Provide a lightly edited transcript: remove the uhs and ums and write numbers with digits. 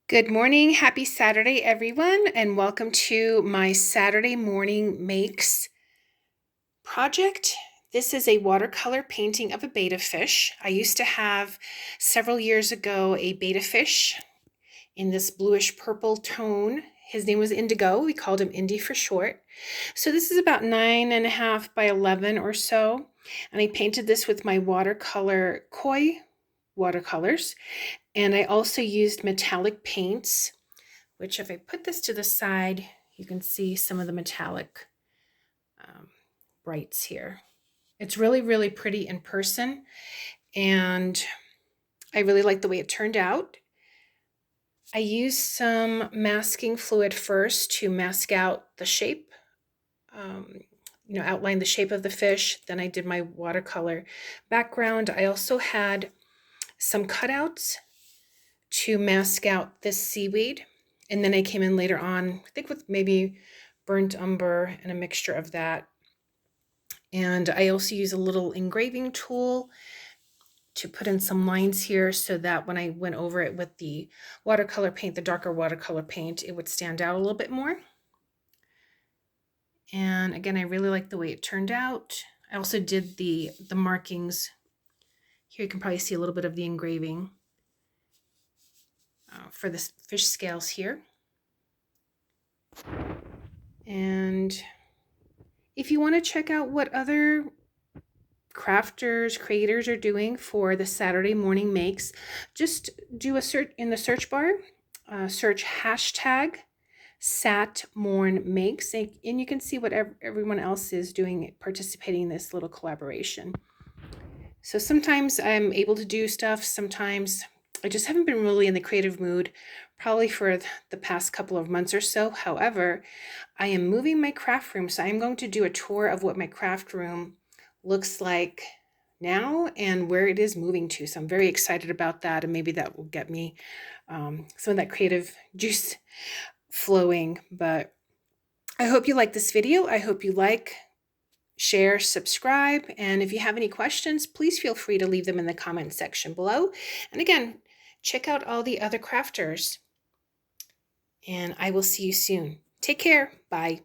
Good morning. Happy Saturday, everyone, and welcome to my Saturday morning makes project. This is a watercolor painting of a betta fish. I used to have several years ago a betta fish in this bluish purple tone. His name was Indigo. We called him Indy for short. So this is about 9.5 by 11 or so. And I painted this with my watercolor koi watercolors. And I also used metallic paints, which if I put this to the side, you can see some of the metallic brights here. It's really, really pretty in person, and I really like the way it turned out. I used some masking fluid first to mask out the shape, outline the shape of the fish. Then I did my watercolor background. I also had some cutouts to mask out this seaweed. And then I came in later on, I think with maybe burnt umber and a mixture of that. And I also use a little engraving tool to put in some lines here so that when I went over it with the watercolor paint, the darker watercolor paint, it would stand out a little bit more. And again, I really like the way it turned out. I also did the markings. Here you can probably see a little bit of the engraving for the fish scales here. And if you want to check out what other crafters, creators are doing for the Saturday morning makes, just do a search in the search bar, search hashtag SatMornMakes, and you can see what everyone else is doing, participating in this little collaboration. So sometimes I'm able to do stuff, sometimes I just haven't been really in the creative mood, probably for the past couple of months or so. However, I am moving my craft room, so I'm going to do a tour of what my craft room looks like now and where it is moving to. So I'm very excited about that, and maybe that will get me some of that creative juice flowing. But I hope you like this video. I hope you like, share, subscribe, and if you have any questions, please feel free to leave them in the comment section below. And again, check out all the other crafters, and I will see you soon. Take care. Bye.